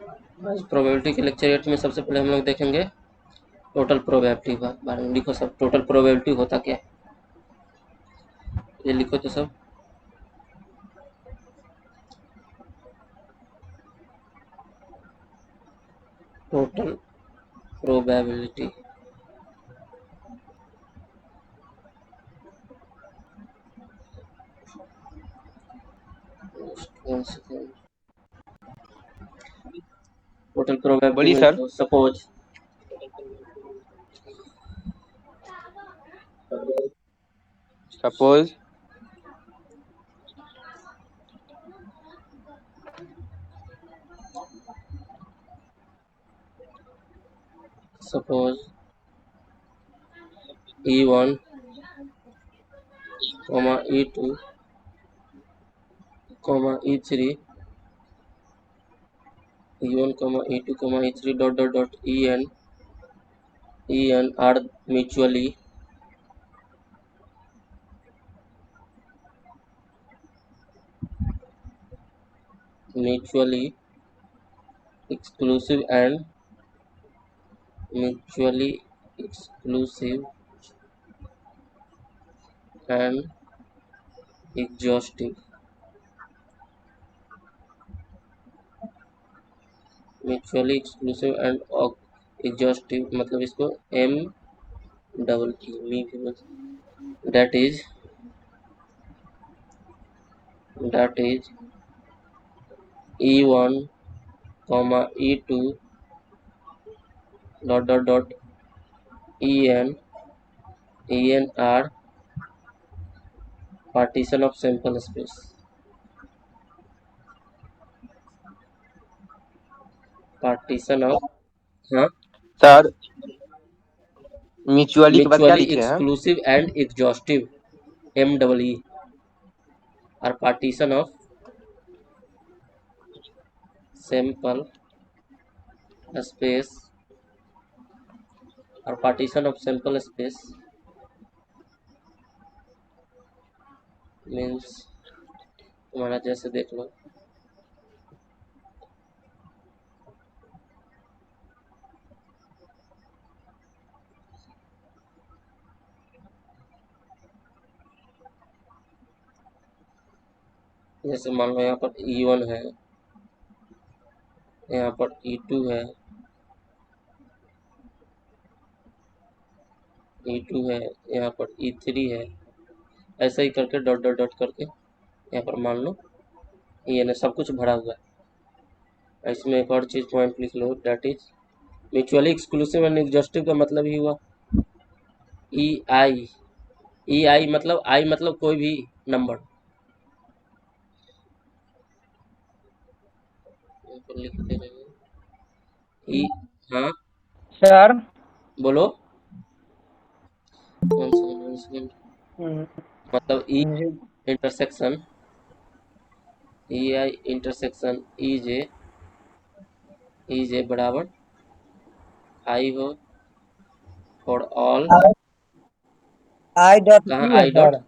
आज प्रोबेबिलिटी के लेक्चर 8 में सबसे पहले हम लोग देखेंगे टोटल प्रोबेबिलिटी बारे में। लिखो सब, टोटल प्रोबेबिलिटी होता क्या है, ये लिखो तो सब। Total probability, one second. Total probability बोलिए means sir. Suppose suppose suppose E1, E2, E3, E1, E2, E3 dot En are mutually exclusive and mutually exclusive and exhaustive। Mutually exclusive and exhaustive मतलब इसको M double E मी भी बोल, that is E1, E2 dot En are partition of sample space। Partition of, हाँ, sir, mutually के बाद क्या mutually लिखे हैं? Exclusive and exhaustive M double E और पार्टीशन ऑफ सैंपल स्पेस और partition of sample space means तुम्हारा जैसे देख लो, जैसे मान लो यहाँ पर E1 है, यहाँ पर E2 है, E2 है, यहाँ पर E3 है, ऐसा ही करके डॉट डॉट डॉट करके यहाँ पर मान लो ये ना सब कुछ भरा हुआ है। इसमें एक और चीज पॉइंट लिख लो, that is mutually exclusive and exhaustive का मतलब ही हुआ ई आई मतलब आई मतलब कोई भी नंबर लिख दे रहे हैं ई, हाँ सर बोलो, वन सेकेंड मतलब E intersection E I intersection E जे बराबर आई हो फॉर ऑल, आई डॉट कहाँ ई है आई डॉट, सर।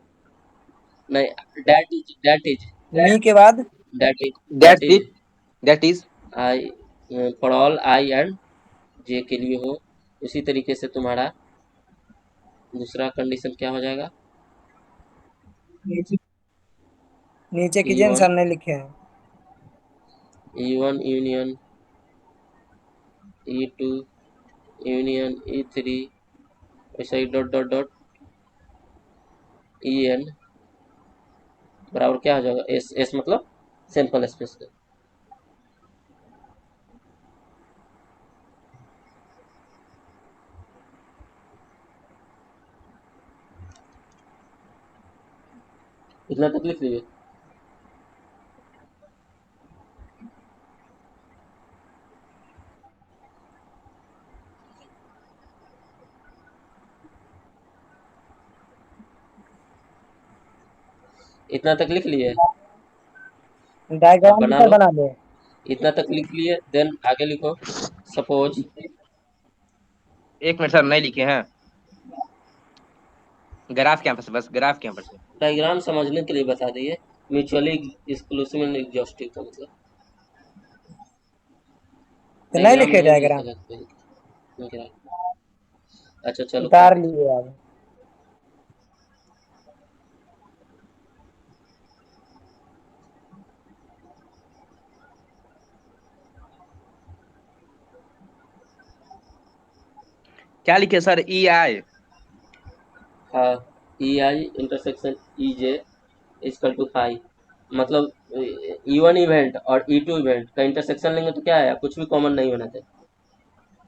नहीं दैट इज मी के बाद that is that that's is it. That is I for all I and J के लिए हो। उसी तरीके से तुम्हारा दूसरा कंडीशन क्या हो जाएगा, नीचे ई कीजिए, वन सर ने लिखे हैं। E1 union E2 union E3 ऐसा ही डॉट डॉट डॉट En बराबर क्या हो जाएगा, एस मतलब सैंपल स्पेस का। इतना तक लिख लीजिए। इतना तक लिख लिए, अब डायग्राम भी बना सर लो। बना दे। इतना तक लिख लिए, देन आगे लिखो सपोज, एक मिनट सर, नहीं लिखे हैं। ग्राफ कैंपस, बस ग्राफ कैंपस। डायग्राम समझने के लिए बता दिए। म्यूचुअली एक्सक्लूसिव एंड एग्जॉस्टिव का मतलब तो नहीं नहीं यहाँ लिखे नहीं डायग्राम, लिखेगा कोई, नहीं लिखेगा। अच्छा चलो कोई उतार बात नहीं। लिए अब। क्या लिखे सर? E I? हाँ, E I intersection E J equal to phi, मतलब E1 इवेंट और E2 इवेंट का इंटरसेक्शन लेंगे तो क्या है, कुछ भी कॉमन नहीं होना चाहिए,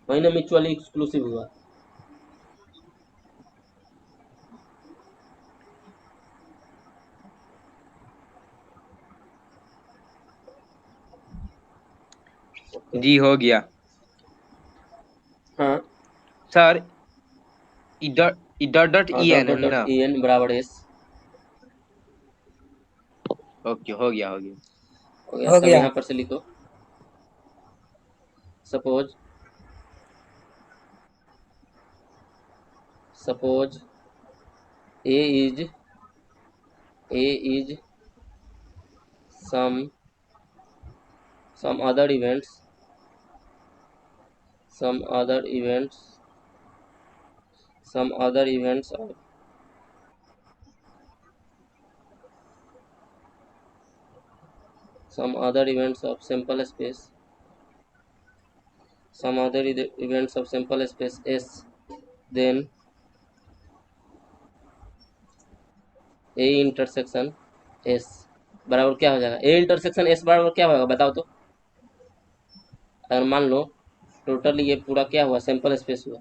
वही ना म्यूचुअली एक्सक्लूसिव हुआ। ओके। जी हो गया हाँ, सर। ई डॉट डॉट और ई डॉट एन है डॉट डॉट ना? ई एन बराबर एस। ओके, हो गया हो गया। हो गया, हो तब गया। यहाँ पर से लिखो suppose, suppose A is a is some other events, some other events, some other events of some other events of sample space, some other events of sample space S, then A intersection S बराबर क्या हो जाएगा, A intersection S बराबर क्या होगा बताओ तो। अगर मान लो टोटल ये पूरा क्या हुआ, सैंपल स्पेस हुआ,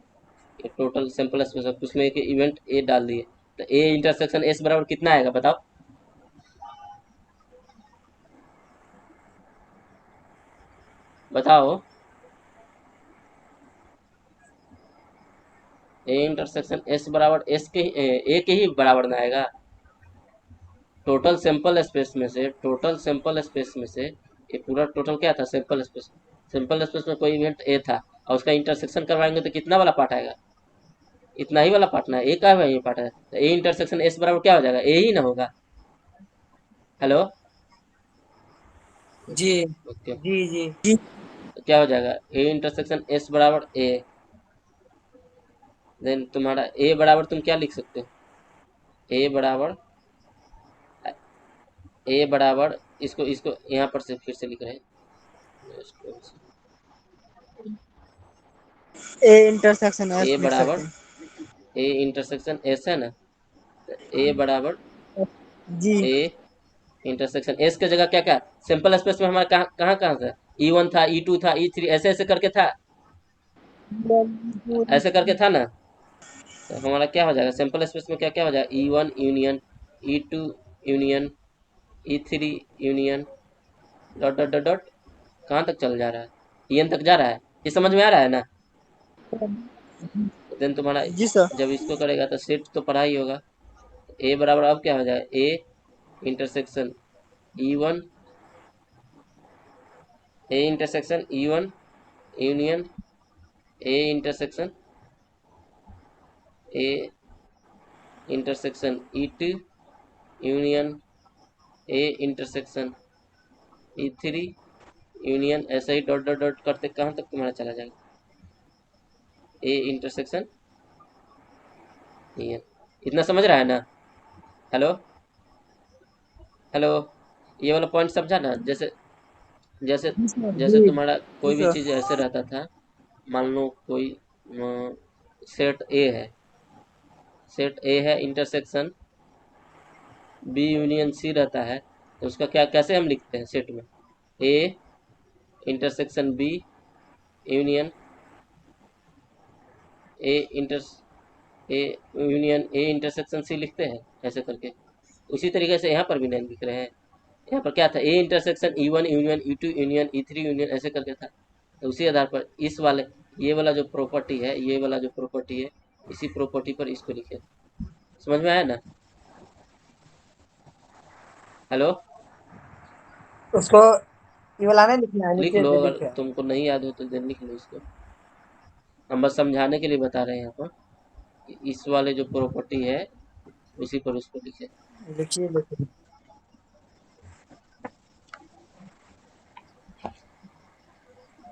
ये टोटल सैंपल स्पेस है, उसमें एक इवेंट A डाल दिए, तो A इंटरसेक्शन S बराबर कितना आएगा बताओ। बताओ, ए इंटरसेक्शन एस बराबर एस के ए के ही बराबर ना आएगा। टोटल सैंपल स्पेस में से, टोटल सैंपल स्पेस में से ये पूरा टोटल क्या था, सैंपल स्पेस, सैंपल स्पेस में कोई इवेंट ए था और उसका इंटरसेक्शन करवाएंगे तो कितना वाला पार्ट आएगा, इतना ही वाला पार्ट ना, ए का ये पार्ट है, तो ए इंटरसेक्शन एस बराबर क्या हो जाएगा, ए ही ना होगा। हेलो, जी ओके, जी जी जी। तो क्या हो जाएगा, ए इंटरसेक्शन एस बराबर ए, देन तुम्हारा ए बराबर तुम क्या लिख सकते हो, ए बराबर, ए बराबर, इसको इसको यहाँ पर से फिर से लिख रहे हैं, ए इंटरसेक्शन एस ए लिख सकते बराबर, हैं। ए इंटरसेक्शन एस है ना, तो ए बराबर जी। ए इंटरसेक्शन एस के जगह क्या क्या, सिंपल स्पेस में हमारा कहाँ कहाँ कहाँ था, E1 था, E2 था, E3, ऐसे ऐसे करके था, ऐसे करके था ना, तो हमारा क्या हो जाएगा, सिंपल स्पेस में क्या क्या हो जाएगा, E1 union, E2 union, E3 union, dot dot dot dot, कहाँ तक चल जा रहा है, EN तक जा रहा है, ये समझ में आ रहा है ना। देन तुम्हारा जी सर। जब इसको करेगा तो सेट तो पढ़ा ही होगा, ए बराबर अब क्या हो जाएगा, A intersection E1, A intersection E1 union A intersection, A intersection E2 union A intersection E3 union, ऐसे ही डॉट डॉट डॉट करते कहाँ तक तुम्हारा चला जाएगा, ए इंटरसेक्शन यूनियन, इतना समझ रहा है ना। हेलो, हेलो, ये वाला पॉइंट समझा ना, जैसे जैसे जी सर। जैसे जी तुम्हारा जी कोई भी सर। चीज़ ऐसे रहता था, मान लो कोई सेट ए है, सेट ए है इंटरसेक्शन बी यूनियन सी रहता है, तो उसका क्या कैसे हम लिखते हैं सेट में, A intersection B union A inter A union A intersection C लिखते हैं ऐसे करके, उसी तरीके से यहाँ पर भी नहीं लिख रहे हैं, यहाँ पर क्या था, A intersection E1 union E2 union E3 union ऐसे करके था, तो उसी आधार पर इस वाले, ये वाला जो प्रॉपर्टी है, ये वाला जो प्रॉपर्टी है, इसी प्रॉपर्टी पर इसको लिखे, समझ में आया ना। हेलो, उसको ये वाला नहीं लिखना है, लिख नीचे लो, से अगर लिखे। तुमको नहीं याद हो तो देन लिख लो इसको, हम बस समझाने के लिए बता रहे हैं यहाँ पर, इस वाले जो प्रॉपर्टी है उसी पर उसको लिखे। लिखिए लिखिए।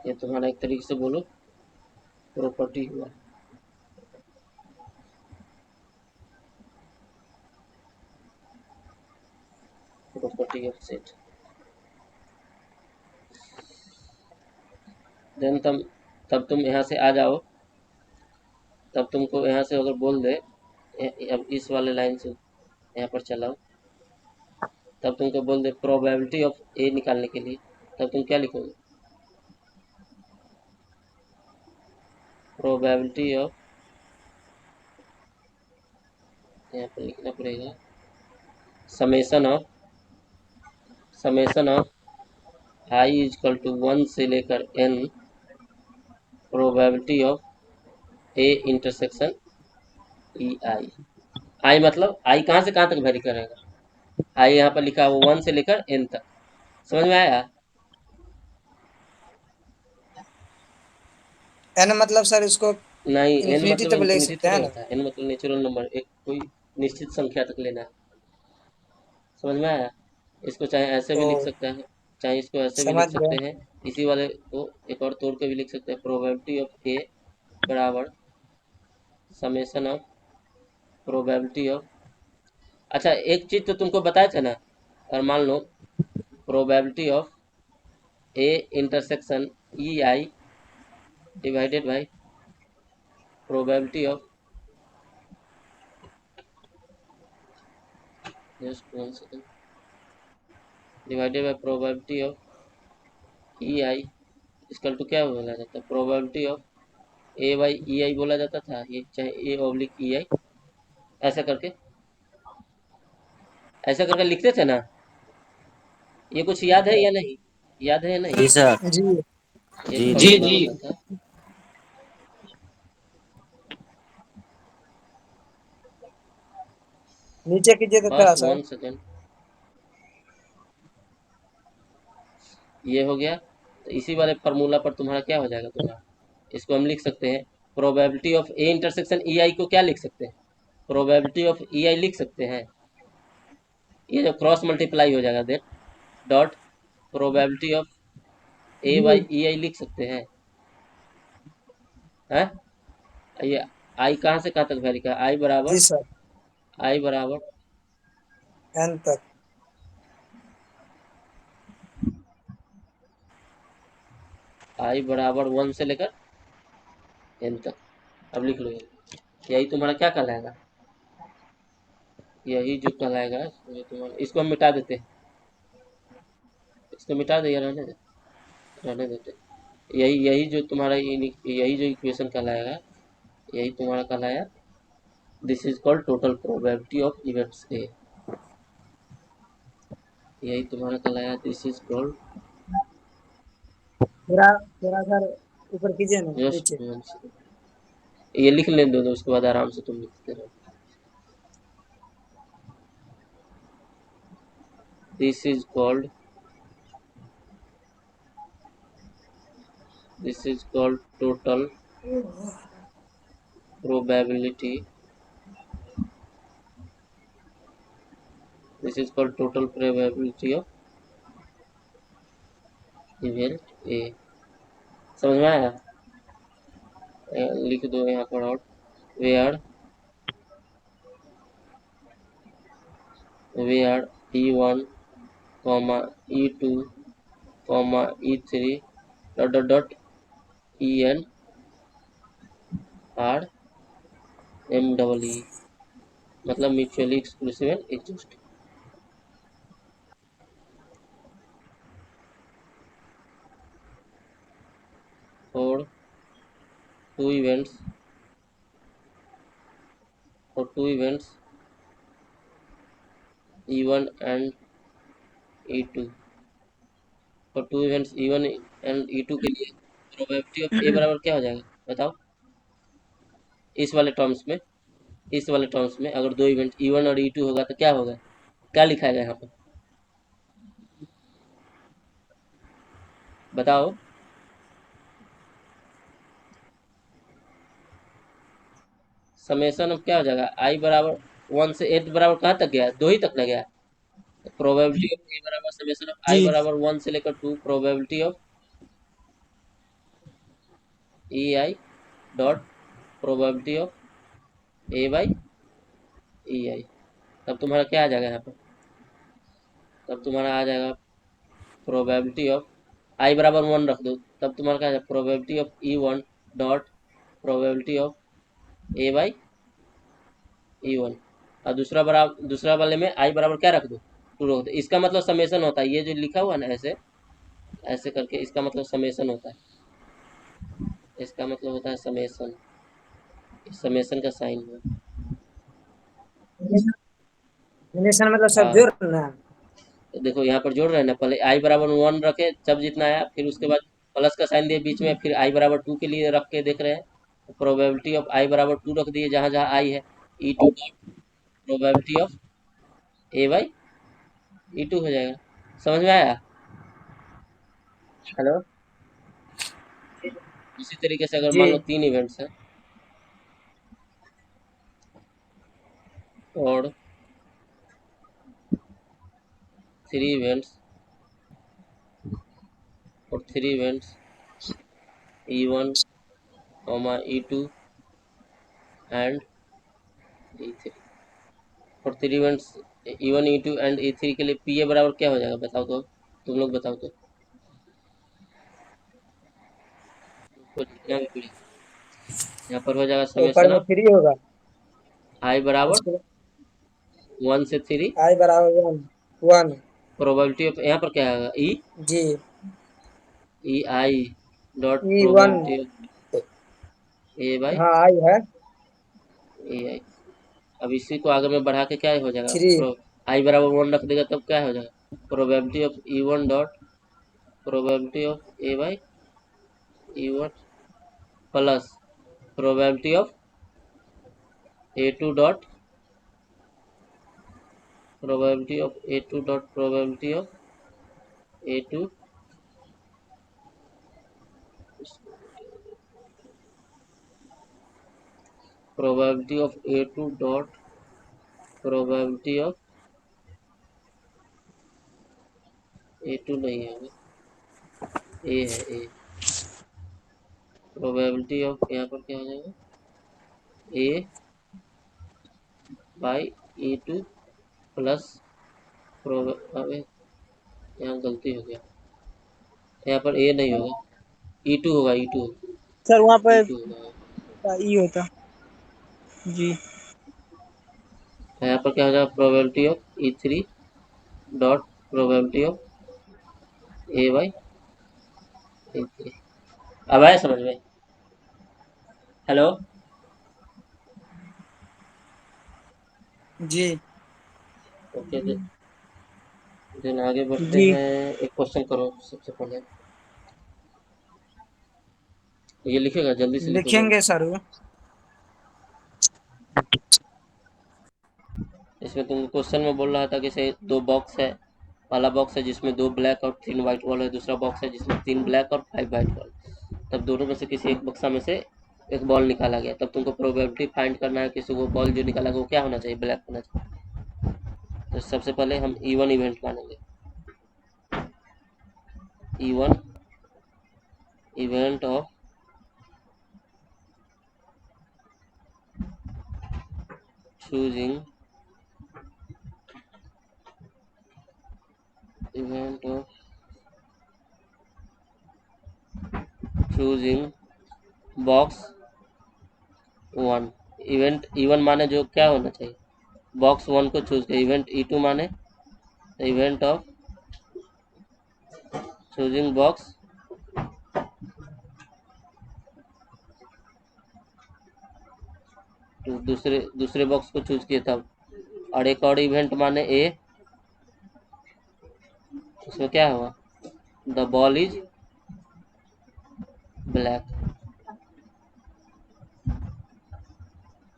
ये तुम्हारा एक तरीके से बोलो प्रॉपर्टी हुआ। Property of set. देन तब तुम यहाँ से आ जाओ, तब तुमको यहाँ से अगर बोल दे अब इस वाले लाइन से यहाँ पर चलाओ, तब तुमको बोल दे प्रोबेबिलिटी ऑफ ए निकालने के लिए, तब तुम क्या लिखोगे? प्रोबेबिलिटी ऑफ, यहाँ पर लिखना पड़ेगा summation of I equal to 1 से लेकर n probability of A intersection E I मतलब आई कहाँ से कहाँ तक वेरी करेगा? आई यहाँ पर लिखा वो 1 से लेकर n तक। समझ में आया? एन मतलब सर इसको नहीं, n इन्फिनिटी मतलब तक ले इन्फिनिटी सकते थोड़ी हैं ना? होता है, n मतलब नेचुरल नंबर, एक कोई निश्चित संख्या तक लेना है। समझ में आया? इसको चाहे ऐसे भी तो लिख सकते हैं, चाहे इसको ऐसे भी समझ लिख गए। सकते हैं, इसी वाले को एक और तोड़ के भी लिख सकते हैं। प्रोबेबिलिटी ऑफ ए बराबर समेसन ऑफ प्रोबेबिलिटी ऑफ, अच्छा एक चीज तो तुमको बताया था ना, और मान लो probability of A intersection E I divided by probability of, just 1 second, divided by probability of E I is equal to क्या बोला जाता है? Probability of A by E I बोला जाता था, ये चाहे ए ऑब्लिक ई आई, ऐसा करके लिखते थे ना। ये कुछ याद है या नहीं? याद है या नहीं? जी सर। जी एक जी जी फॉर्मूला जी होता था, नीचे कीजिए तो थोड़ा बस सा। 1 सेकंड, ये हो गया। तो इसी वाले फार्मूला पर तुम्हारा क्या हो जाएगा? तुम्हारा इसको हम लिख सकते हैं probability of A intersection E I को क्या लिख सकते हैं? प्रोबेबिलिटी ऑफ ई आई लिख सकते हैं। ये जो क्रॉस मल्टीप्लाई हो जाएगा then dot probability of A G by E I लिख सकते हैं। हैं? ये आई कहाँ से कहाँ तक वेरी का? जी सर, आई बराबर एन तक। आई बराबर 1 से लेकर n तक। अब लिख लो, यही तुम्हारा क्या कहलाएगा? यही जो कहलाएगा ये तुम्हारा, इसको हम मिटा देते हैं, इसको मिटा दे या रहने देते। यही जो तुम्हारा यही जो इक्वेशन कहलाएगा, यही तुम्हारा कहलाया this is called total probability of events A. यही तुम्हारा कहलाया दिस इज कॉल्ड, थोड़ा थोड़ा सर ऊपर कीजिए ना जस्ट नीचे। ये लिख लेने दो, उसके बाद आराम से तुम लिखते रहो। This is called total probability, this is called total probability of event A। समझ में आया? लिख दो यहाँ पर और where E1 E2 E3 dot dot dot EN are MEE, मतलब mutually exclusive and exist. For two events E1 and E2, for two events E1 and E2 के लिए प्रोबेबिलिटी ऑफ ए बराबर क्या हो जाएगा बताओ? इस वाले टर्म्स में अगर दो इवेंट E1 और E2 होगा तो क्या होगा? क्या लिखाएगा यहाँ पर बताओ? समेसन अब क्या हो जाएगा? आई बराबर 1 से 8 बराबर कहाँ तक गया? 2 ही तक ना गया? प्रोबेबिलिटी ऑफ ए बराबर समेसन ऑफ आई जी बराबर 1 से लेकर 2 probability of E I dot probability of A by E I. तब तुम्हारा क्या आ जाएगा यहाँ पर, तब तुम्हारा आ जाएगा प्रोबेबिलिटी ऑफ आई बराबर 1 रख दो, तब तुम्हारा क्या आ जाएगा probability of E one dot probability of A by E one. और दूसरा वाले में आई बराबर क्या रख दो 2 रख दो। इसका मतलब समेसन होता है, ये जो लिखा हुआ है ना ऐसे ऐसे करके, इसका मतलब समेसन होता है, इसका मतलब होता है समेसन, समेसन का साइन है। रिलेशन मतलब सब हाँ जोड़ना। तो देखो यहाँ पर जोड़ रहे हैं ना, पहले आई बराबर 1 रखे जब जितना आया, फिर उसके बाद प्लस का साइन दिए बीच में, फिर आई बराबर 2 के लिए रख के देख रहे हैं, प्रोबेबिलिटी ऑफ आई बराबर 2 रख दिए जहाँ जहाँ आई है, E two dot probability of A by E two हो जाएगा। समझ में आया? हेलो। इसी तरीके से अगर जी मान लो 3 इवेंट्स हैं और 3 इवेंट्स और 3 events E1, E2 and E3 और 3 events E1, E2 and E3 के लिए PA बराबर क्या हो जाएगा बताओ तो, तुम लोग बताओ तो, तो लिखना भी पड़ेगा। यहाँ पर हो जाएगा ऊपर समेशन में ऑफ 3 होगा, आई बराबर उसके बाद 1 से 3 आई बराबर 1 प्रोबेबिलिटी ऑफ, यहाँ पर क्या आएगा जी E I dot E1। Probability of A by हाँ आई है ए आई। अब इसी को आगे में बढ़ा के क्या हो जाएगा, 3। आई बराबर 1 रख देगा तब क्या हो जाएगा probability of E1 dot probability of A by E1 plus probability of A2 dot probability of A2 dot probability of A2 probability of A2 dot probability of A2 नहीं है, ए है ए, प्रोबेबिलिटी ऑफ यहाँ पर क्या हो जाएगा ए बाई E2 प्लस अबे यहाँ गलती हो गया, यहाँ पर ए नहीं होगा E2 होगा E2 सर वहाँ पर E2 होगा। ई होता जी। यहाँ पर क्या हो जाएगा probability of E3 dot probability of A by E3। अब आया समझ में? हेलो। जी ओके दिन आगे बढ़ते जी हैं, एक क्वेश्चन करो सबसे पहले, ये लिखेगा जल्दी से लिखो जरा। लिखेंगे सर वो। इसमें तुम क्वेश्चन में बोल रहा था कि से 2 बॉक्स है, पहला बॉक्स है जिसमें 2 ब्लैक और 3 व्हाइट बॉल है, दूसरा बॉक्स है जिसमें 3 ब्लैक और 5 व्हाइट बॉल। तब दोनों में से किसी एक बक्सा में से एक बॉल निकाला गया, तब तुमको प्रोबेबिलिटी फाइंड करना है किसी वो बॉल जो निकाला गया वो क्या होना चाहिए, ब्लैक होना चाहिए। तो सबसे पहले हम E1 इवेंट मानेंगे, E1 event of choosing event of choosing box 1। Event E1 माने जो क्या होना चाहिए, बॉक्स 1 को चूज कर। इवेंट E2 माने इवेंट ऑफ चूजिंग बॉक्स तो दूसरे बॉक्स को चूज किए तब। और एक और इवेंट माने ए, उसमें क्या हुआ the ball is black,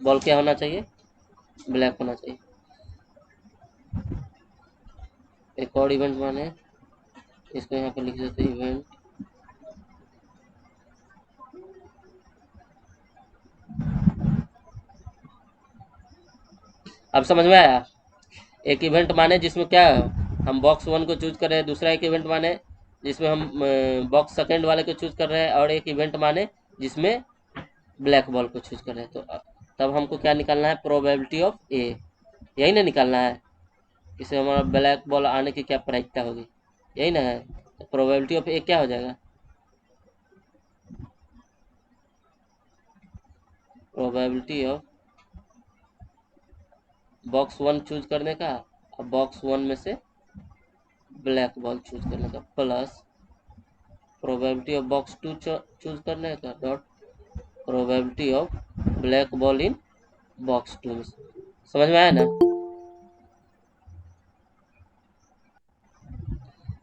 ball क्या होना चाहिए, ब्लैक होना चाहिए। एक और इवेंट माने, इसको यहाँ पर लिख देते इवेंट अब समझ में आया। एक इवेंट माने जिसमें क्या है, हम बॉक्स 1 को चूज कर रहे हैं, दूसरा एक इवेंट माने जिसमें हम बॉक्स सेकंड वाले को चूज कर रहे हैं, और एक इवेंट माने जिसमें ब्लैक बॉल को चूज कर रहे हैं, तो तब हमको क्या निकालना है, प्रोबेबिलिटी ऑफ ए, यही ना निकालना है, इससे हमारा ब्लैक बॉल आने की क्या प्रायिकता होगी, यही ना है, तो प्रोबेबिलिटी ऑफ ए क्या हो जाएगा, प्रोबेबिलिटी ऑफ बॉक्स 1 चूज करने का, अब बॉक्स 1 में से ब्लैक बॉल चूज करने का, plus probability of box 2 choose करने का, dot probability of black ball in box 2 में। समझ में आया ना?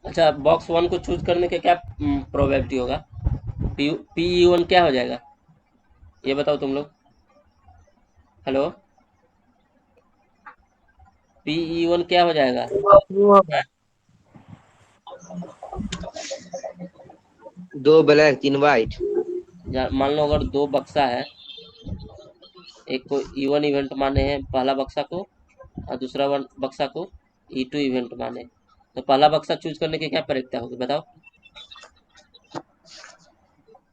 अच्छा, बॉक्स 1 को चूज करने का क्या प्रोबेबिलिटी होगा, पी 1 क्या हो जाएगा, ये बताओ तुम लोग। हेलो, पी 1 क्या हो जाएगा, दो ब्लैक 3 व्हाइट। मान लो अगर 2 बक्सा है, एक को E1 इवेंट माने हैं पहला बक्सा को, और दूसरा बक्सा को E2 इवेंट माने, तो पहला बक्सा चूज करने की क्या प्रायिकता होगी बताओ।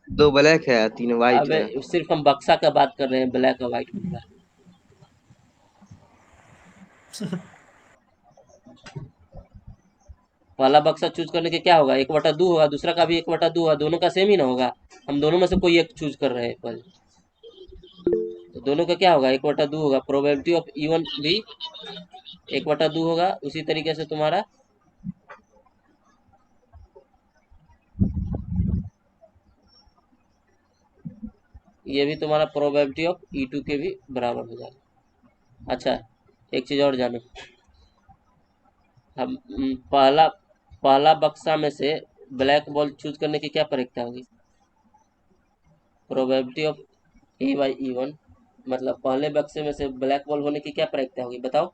दो ब्लैक है 3 व्हाइट अब है। सिर्फ हम बक्सा का बात कर रहे हैं, ब्लैक और व्हाइट पूरा। पहला बक्सा चूज करने के क्या होगा, 1/2 होगा, दूसरा का भी 1/2 होगा, दोनों का सेम ही ना होगा, हम दोनों में से कोई एक चूज कर रहे हैं पहले, तो दोनों का क्या होगा, 1/2 होगा, प्रोबेबिलिटी ऑफ E1 भी 1/2 होगा, उसी तरीके से तुम्हारा ये भी तुम्हारा प्रोबेबिलिटी ऑफ E2 के भी बराबर हो जाएगा। अच्छा, एक चीज और जानो, हम पहला पहला बक्सा में से ब्लैक बॉल चूज करने की क्या प्रायिकता होगी, प्रोबेबिलिटी ऑफ A/E1, मतलब पहले बक्से में से ब्लैक बॉल होने की क्या प्रायिकता होगी बताओ।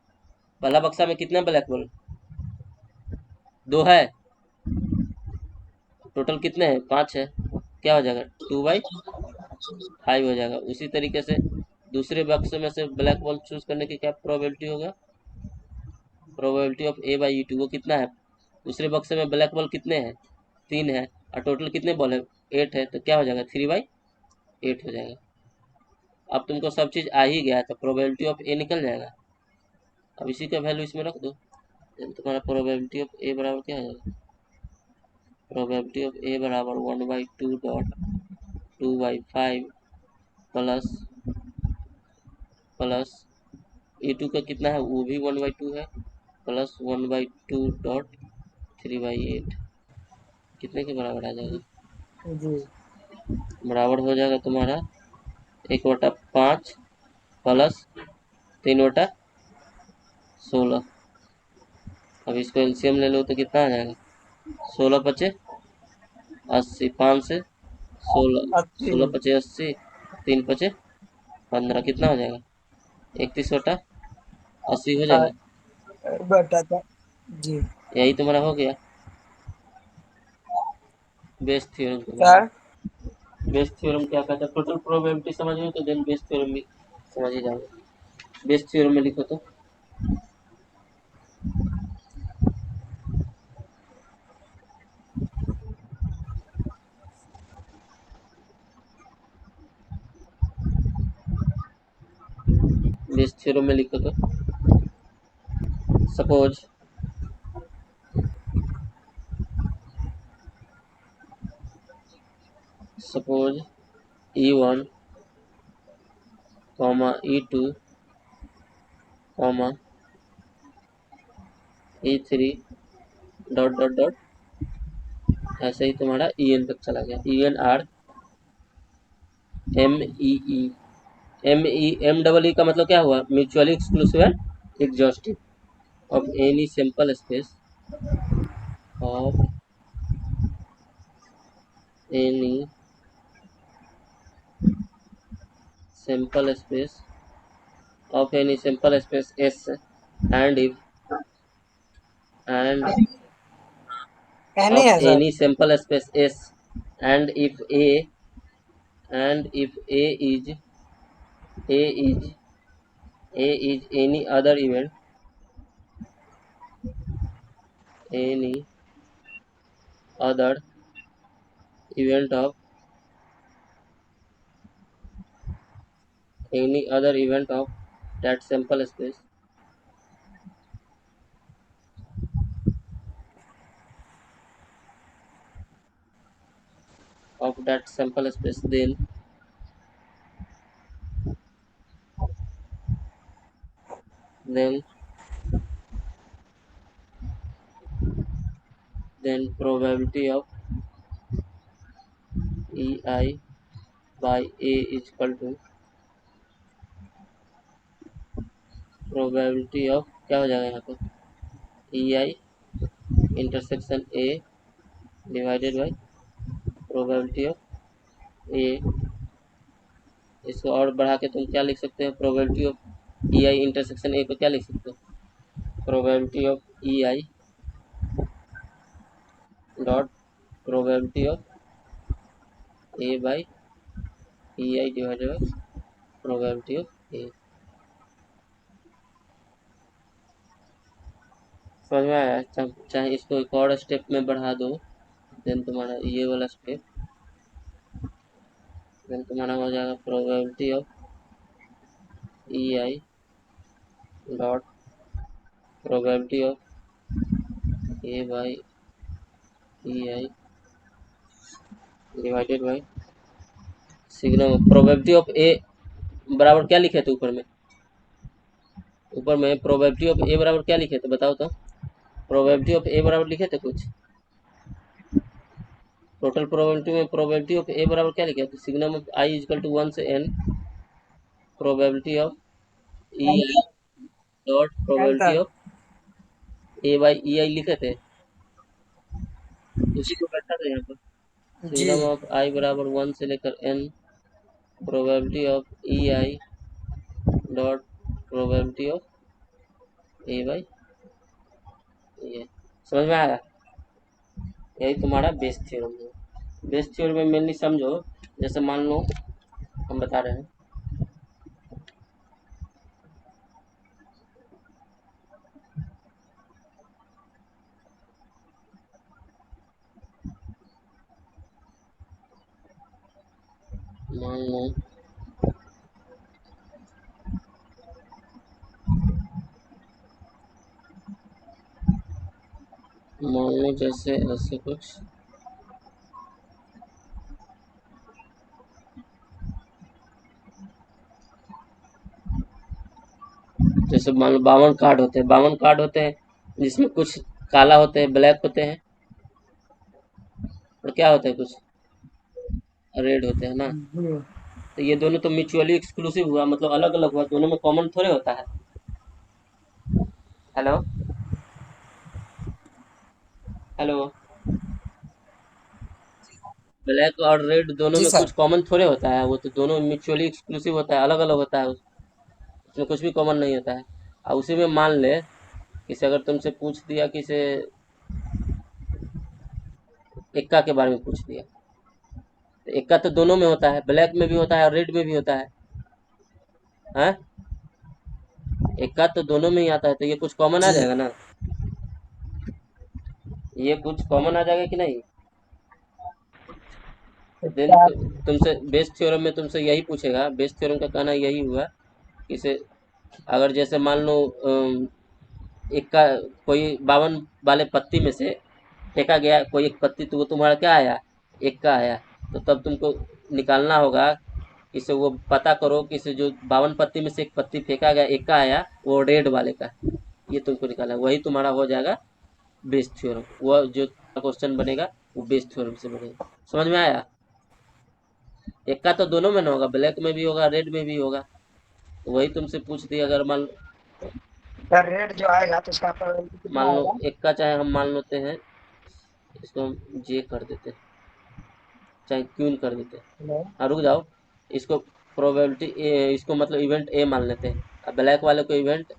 पहला बक्सा में कितना ब्लैक बॉल, 2 है, टोटल कितने हैं, 5 है, क्या हो जाएगा, 2/5 हो जाएगा। उसी तरीके से दूसरे बक्से में से ब्लैक बॉल चूज करने की क्या प्रोबेबिलिटी होगा, प्रोबेबिलिटी ऑफ A/E2, वो कितना है, दूसरे बक्से में ब्लैक बॉल कितने हैं, 3 है, और टोटल कितने बॉल है, 8 है, तो क्या हो जाएगा, 3/8 हो जाएगा। अब तुमको सब चीज आ ही गया, तो प्रोबेबिलिटी ऑफ ए निकल जाएगा, अब इसी का वैल्यू इसमें रख दो, तुम्हारा प्रोबेबिलिटी ऑफ ए बराबर क्या हो जाएगा, प्रोबेबिलिटी ऑफ ए बराबर 1/2 डॉट 2/5 प्लस प्लस E2 का कितना है, वो भी 1/2 है, प्लस 1/2 डॉट 3/8, कितने के बराबर आ जाएगा, जी बराबर हो जाएगा तुम्हारा 1/5 प्लस 3/16। अब इसको एलसीएम ले लो तो कितना आ जाएगा, 16×5 = 80, 5 से 16, 80 16×5 = 80, 3×5 = 15, कितना हो जाएगा, 31/80 हो जाएगा। बटा था जी यही तुम्हारा हो गया बेस थ्योरम के बारे सर। में। बेस थ्योरम क्या कहता है, टोटल प्रोबेबिलिटी समझ में तो देन बेस थ्योरम भी समझ ही जाओगे। बेस थ्योरम में लिखो तो, बेस थ्योरम में लिखो तो, suppose suppose E1, E2, E3 dot dot dot, ऐसे ही तुम्हारा EN तक चला गया, EN RMEE, MEMEE का मतलब क्या हुआ, mutually exclusive and exhaustive of any sample space of any sample space S, and if and कहनी of है sir. any sample space S, and if A is any other event, any other event of any other event of that sample space then then probability of ei by a is equal to probability of क्या हो जाएगा यहाँ पे E I intersection A divided by probability of A. इसको और बढ़ा के तुम क्या लिख सकते हो, probability of E I intersection A को क्या लिख सकते हो, probability of E I dot probability of A by E I divided by probability of A. समझ में आया? चाहे इसको एक और स्टेप में बढ़ा दो, देन तुम्हारा ये वाला स्टेप, देन तुम्हारा हो जाएगा probability of E I dot probability of A by E I divided by sigma. Probability of A बराबर क्या लिखे थे ऊपर में प्रोबेबिलिटी ऑफ ए बराबर क्या लिखे थे बताओ तो, प्रोबेबिलिटी ऑफ ए बराबर लिखे थे कुछ, टोटल प्रोबेबिलिटी में प्रोबेबिलिटी ऑफ ए बराबर क्या लिखे थे, sigma of I equal to 1 से n probability of E I dot probability of A by E I लिखे थे, उसी को बैठा था यहाँ पर। सिग्नम ऑफ आई बराबर 1 से लेकर n probability of E I dot probability of A by A. समझ में आया? यही तुम्हारा बेस थ्योरम है। बेस थ्योरम में मेनली समझो, जैसे मान लो हम बता रहे हैं मान लो जैसे ऐसे कुछ जैसे मान लो 52 कार्ड होते हैं, 52 कार्ड होते हैं जिसमें कुछ काला होते हैं, ब्लैक होते हैं और क्या होता है कुछ रेड होते हैं ना। तो ये दोनों तो म्यूचुअली एक्सक्लूसिव हुआ, मतलब अलग अलग हुआ, दोनों में कॉमन थोड़े होता है। हेलो हेलो, ब्लैक और रेड दोनों में कुछ कॉमन थोड़े होता है, वो तो दोनों म्यूचुअली एक्सक्लूसिव होता है, अलग अलग होता है, उसमें कुछ भी कॉमन नहीं होता है। और उसी में मान ले किसी अगर तुमसे पूछ दिया, किसे इक्का के बारे में पूछ दिया, तो इक्का तो दोनों में होता है, ब्लैक में भी होता है और रेड में भी होता है, हैं? इक्का तो दोनों में ही आता है, तो ये कुछ कॉमन आ जाएगा ना, ये कुछ कॉमन आ जाएगा कि नहीं। देन तुमसे बेस थ्योरम में तुमसे यही पूछेगा, बेस थ्योरम का कहना यही हुआ कि से अगर जैसे मान लो इक्का कोई 52 वाले पत्ती में से फेंका गया कोई एक पत्ती, तो वो तुम्हारा क्या आया, इक्का आया, तो तब तुमको निकालना होगा, इसे वो पता करो कि इसे जो 52 पत्ती में से एक पत्ती फेंका गया इक्का आया, वो रेड वाले का, ये तुमको निकालना, वही तुम्हारा हो जाएगा बेस थ्योरम। वो जो क्वेश्चन बनेगा वो बेस थ्योरम से बनेगा। समझ में आया? इक्का तो दोनों में ना होगा, ब्लैक में भी होगा रेड में भी होगा, तो वही तुमसे पूछ दिया। अगर मान रेड जो आएगा तो उसका मान लो इक्का, चाहे हम मान लेते हैं इसको हम जे कर देते हैं, चाहे क्यून कर देते हैं, हाँ रुक जाओ, इसको प्रोबेबिलिटी इसको मतलब इवेंट ए मान लेते हैं, अब ब्लैक वाले को इवेंट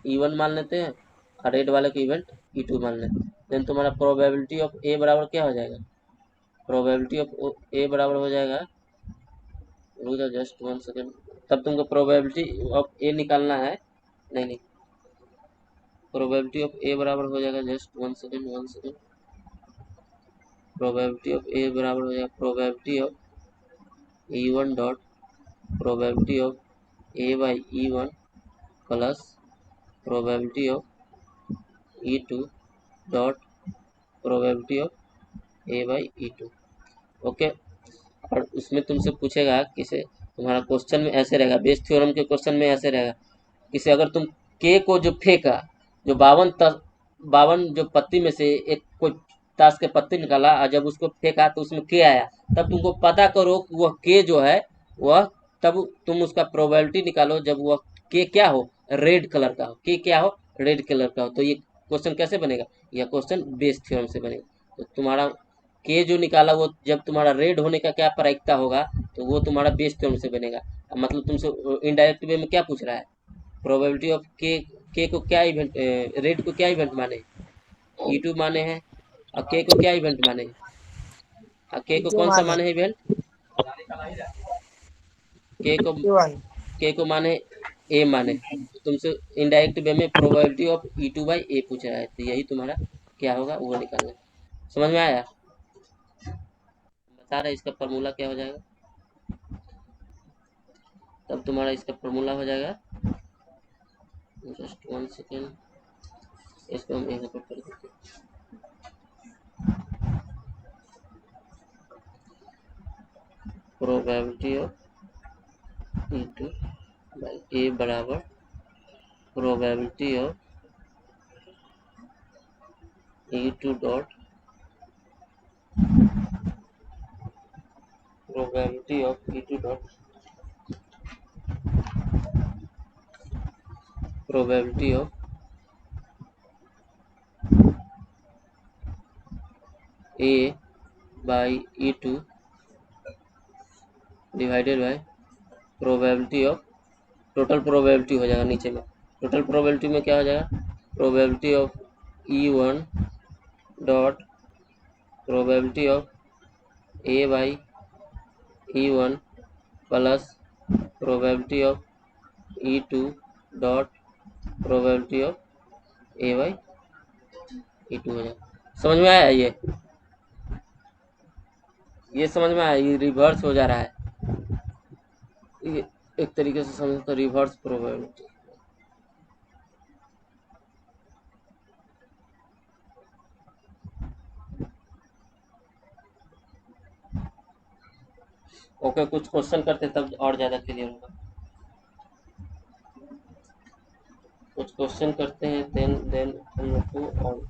E1 मान लेते हैं और रेड वाले को इवेंट E2 मान लेते हैं। देन तुम्हारा प्रोबेबिलिटी ऑफ ए बराबर क्या हो जाएगा, प्रोबेबिलिटी ऑफ ए बराबर हो जाएगा, रुक जाओ जस्ट 1 सेकेंड, तब तुमको प्रोबेबिलिटी ऑफ ए निकालना है, नहीं प्रोबेबिलिटी ऑफ ए बराबर हो जाएगा, just 1 second, probability of A बराबर हो जाएगा probability of E1 dot probability of A/E1 plus probability of E2 dot probability of A/E2। Okay. और उसमें तुमसे पूछेगा किसे, तुम्हारा क्वेश्चन में ऐसे रहेगा, बेस थ्योरम के क्वेश्चन में ऐसे रहेगा, किसे अगर तुम के को जो फेंका, जो 52 जो पत्ती में से एक कोई ताश के पत्ती निकाला और जब उसको फेंका तो उसमें के आया, तब तुमको पता करो कि वह के जो है वह, तब तुम उसका प्रोबेबिलिटी निकालो जब वह के क्या हो, रेड कलर का हो, के क्या हो, रेड कलर का हो। तो ये क्वेश्चन कैसे बनेगा, यह क्वेश्चन बेस थ्योरम से बनेगा। तो तुम्हारा के जो निकाला वो जब तुम्हारा रेड होने का क्या प्रायिकता होगा, तो वो तुम्हारा बेस थ्योरम से बनेगा। मतलब तुमसे इनडायरेक्ट वे में क्या पूछ रहा है, प्रोबेबिलिटी ऑफ के को क्या इवेंट, रेड को क्या इवेंट माने, E2 माने हैं, और के को क्या इवेंट माने हैं, और के को E2 कौन सा माने माने है इवेंट, के को E1 के को माने ए माने। तुमसे इनडायरेक्ट वे में प्रोबेबिलिटी ऑफ E2/A पूछ रहा है, तो यही तुम्हारा क्या होगा वो निकालना। समझ में आया, बता रहे इसका फॉर्मूला क्या हो जाएगा, तब तुम्हारा इसका फॉर्मूला हो जाएगा, जस्ट 1 सेकेंड, इसको हम यहाँ पर कर देते हैं। प्रोबेबिलिटी ऑफ E2/A बराबर probability of E2 dot probability of E2 dot probability of A/E2 divided by probability of, total probability हो जाएगा नीचे में, टोटल प्रोबेबिलिटी में क्या हो जाएगा, probability of E1 dot probability of A/E1 plus probability of E2 dot probability of A/E2 हो जाएगा। समझ में आया ये समझ में आया, ये रिवर्स हो जा रहा है, ये एक तरीके से समझो तो रिवर्स प्रोबेबिलिटी। ओके, कुछ क्वेश्चन करते तब और ज़्यादा क्लियर होगा, कुछ क्वेश्चन करते हैं देन हम लोग को और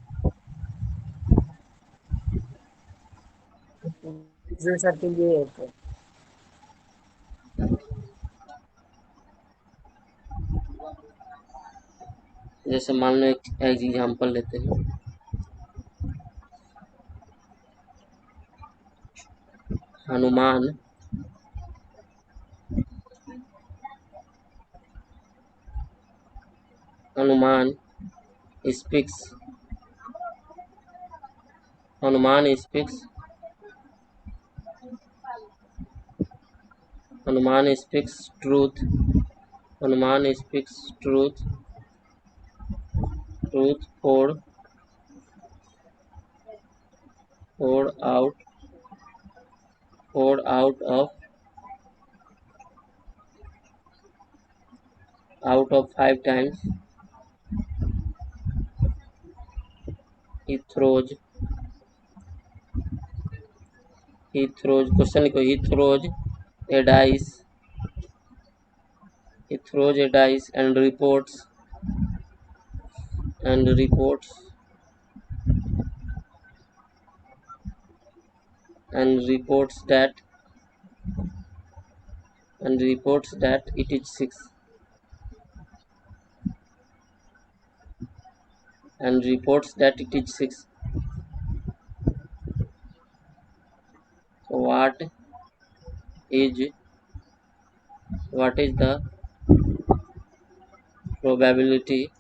सर के लिए एक जैसे मान लो एक एग्जाम्पल लेते हैं, Hanuman Hanuman speaks Hanuman speaks Hanuman speaks truth Hanuman speaks truth for out of 5 times he throws question लिखो, he throws a dice and reports that it is 6 and reports that it is 6. So what is the probability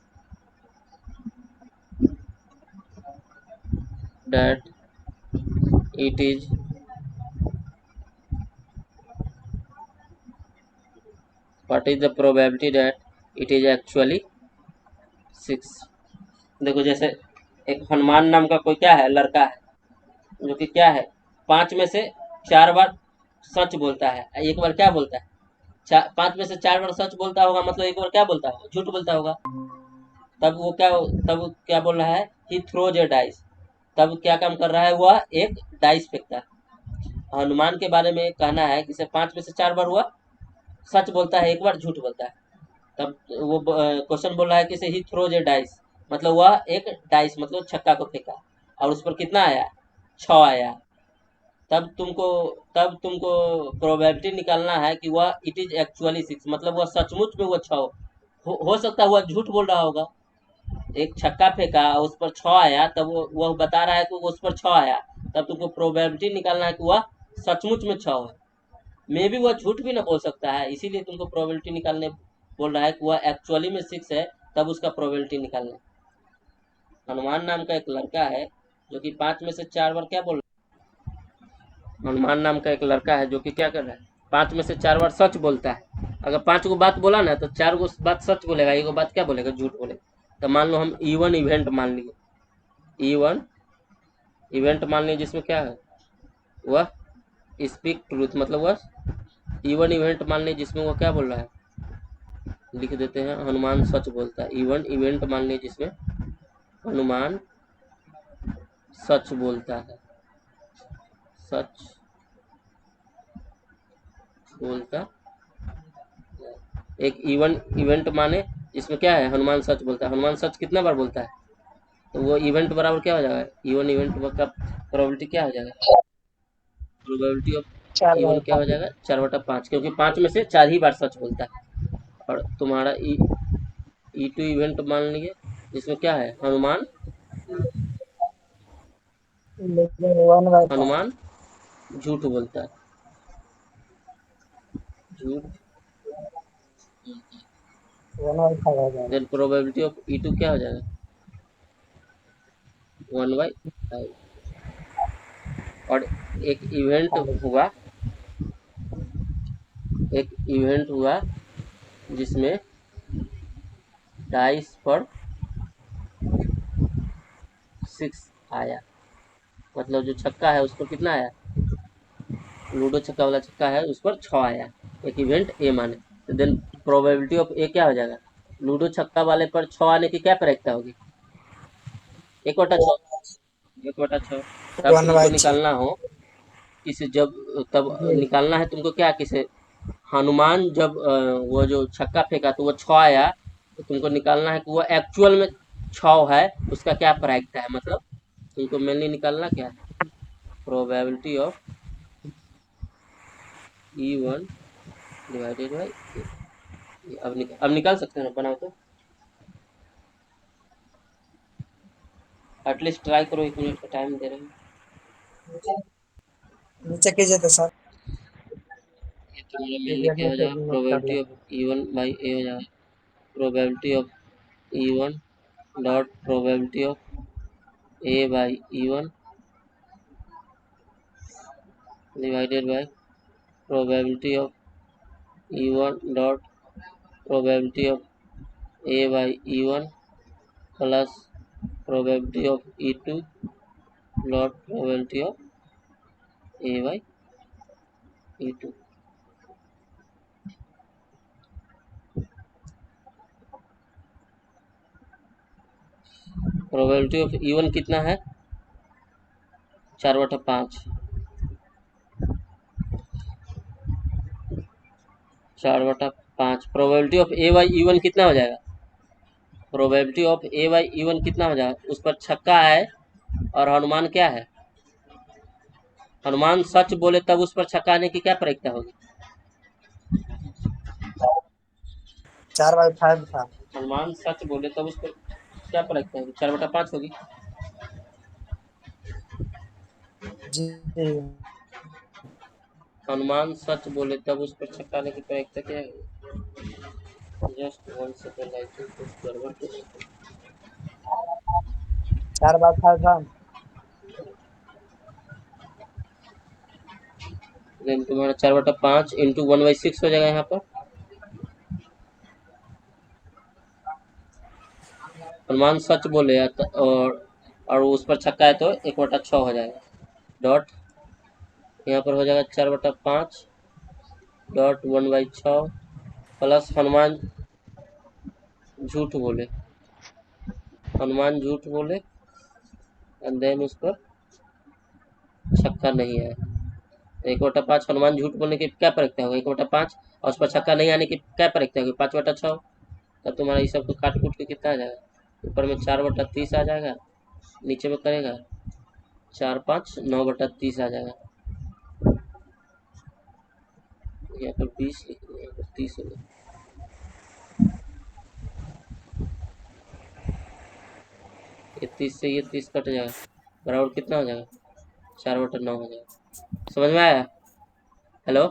that it is actually 6? देखो, जैसे एक हनुमान नाम का कोई क्या है, लड़का है, जो कि क्या है 5 में से 4 बार सच बोलता है, एक बार क्या बोलता है, पांच में से 4 बार सच बोलता होगा, मतलब एक बार क्या बोलता होगा, झूठ बोलता होगा। तब क्या बोल रहा है, ही थ्रोज ए डाइस। तब क्या काम कर रहा है, वह एक डाइस फेंकता है। हनुमान के बारे में कहना है कि इसे 5 में से 4 बार हुआ सच बोलता है, एक बार झूठ बोलता है। तब वो क्वेश्चन बोल रहा है कि ही थ्रोज ए डाइस, मतलब वह एक डाइस मतलब छक्का को फेंका और उस पर कितना आया, 6 आया। तब तुमको तब तुमको प्रोबेबिलिटी निकालना है कि वह इट इज एक्चुअली 6, मतलब वह सचमुच में वो 6 हो सकता है वह झूठ बोल रहा होगा। एक छक्का फेंका उस पर 6 आया, तब वह बता रहा है कि उस पर 6 आया। तब तुमको प्रोबेबिलिटी निकालना है कि वह सचमुच में 6 है। मे भी वह झूठ भी ना बोल सकता है, इसीलिए तुमको प्रोबेबिलिटी निकालने बोल रहा है कि वह एक्चुअली में 6 है, तब उसका प्रोबेबिलिटी निकालना। हनुमान नाम का एक लड़का है जो कि 5 में से 4 बार क्या बोल रहा है, हनुमान नाम का एक लड़का है जो कि क्या कर रहा है, 5 में से 4 बार सच बोलता है। अगर 5 गो बात बोला ना तो 4 गो बात सच बोलेगा, एक बात क्या बोलेगा, झूठ बोलेगा। तो मान लो हम E1 इवेंट मान लिए, E1 इवेंट मान लिए जिसमें क्या है, वह स्पीक ट्रूथ, मतलब वह E1 इवेंट मान लिए जिसमें वह क्या बोल रहा है, लिख देते हैं हनुमान सच बोलता है। E1 इवेंट मान लिए जिसमें हनुमान सच बोलता है, सच बोलता। एक इवेंट माने जिसमें क्या है, हनुमान सच बोलता है। हनुमान सच कितना बार बोलता है, तो वो इवेंट बराबर क्या हो जाएगा, E1 इवेंट का प्रोबेबिलिटी क्या हो जाएगा, प्रोबेबिलिटी ऑफ 4 E1 बाई क्या हो जाएगा, 4/5, क्योंकि 5 में से 4 ही बार सच बोलता है। और तुम्हारा E2 इवेंट मान लिए जिसमें क्या है, हनुमान लेकिन 1/5 हनुमान झूठ बोलता है, झूठ। 1/5 हो जाएगा। देन प्रोबेबिलिटी ऑफ E2 क्या हो जाएगा, 1/5। और एक इवेंट हुआ, एक इवेंट हुआ जिसमें डाइस पर 6 आया, मतलब जो छक्का है उस पर कितना आया, लूडो छक्का वाला छक्का है उस पर 6 आया, एक इवेंट ए माने। तो देन प्रोबेबिलिटी ऑफ ए क्या हो जाएगा, लूडो छक्का वाले पर 6 आने की क्या प्रायिकता होगी, 1/6, 1/6। तब तुमको 1/6 निकालना हो किसे, जब तब जी। निकालना है तुमको क्या, किसे, हनुमान जब वो जो छक्का फेंका तो वो 6 आया, तो तुमको निकालना है कि वो एक्चुअल में 6 है, उसका क्या प्रायिकता है, मतलब तुमको मेनली निकालना क्या है, probability of E1 divided by, अब निकाल सकते हैं ना, बनाओ तो एटलीस्ट ट्राई करो, 1 मिनट का टाइम दे रहे हैं। नीचे कीजिए तो सर, ये तुम्हारा मेनली पीडीएफ क्या में हो से जाएगा, नोट कर प्रोबेबिलिटी लेंगे। ऑफ E1 बाई ए हो जाएगा, probability of E1 dot probability of A by E1 divided by probability of E1 dot probability of A by E1 plus probability of E2 dot probability of A by E2। Probability of E1 कितना है, 4/5, 4/5। Probability of A by E1 कितना हो जाएगा, probability of A by E1 कितना हो जाएगा, उस पर छक्का है और हनुमान क्या है, हनुमान सच बोले तब उस पर छक्का आने की क्या प्रायिकता होगी, 4/5 था। हनुमान सच बोले तब उस पर क्या प्रायिकता होगी, 4/5 होगी। जी। हनुमान सच बोले तब उस पर छक्का आने की प्रायिकता क्या है, जस्ट 1 सेकेंड, आई थिंक कुछ गड़बड़ तो नहीं है। 4/5 था। देन तुम्हारा 4/5 इंटू 1/6 हो जाएगा यहाँ पर, हनुमान सच बोले और उस पर छक्का है तो 1/6 हो जाएगा, डॉट यहाँ पर हो जाएगा 4/5 डॉट 1/6 प्लस हनुमान झूठ बोले, हनुमान झूठ बोले एंड देन उस पर छक्का नहीं आया। 1/5 हनुमान झूठ बोलने की क्या परीक्षा होगा, 1/5 और उस पर छक्का नहीं आने की क्या परीक्षा होगी, 5/6। तब तुम्हारा ये सब तो काट कूट के कितना आ जाएगा, ऊपर में 4/30 आ जाएगा, नीचे में करेगा 4 5 9/30 आ जाएगा। यहाँ पर 20 लिख दिया, यहाँ पर 30 हो गया। ये 30 से ये 30 कट जाएगा, बराबर कितना हो जाएगा, 4/9 हो जाएगा। समझ में आया? हेलो।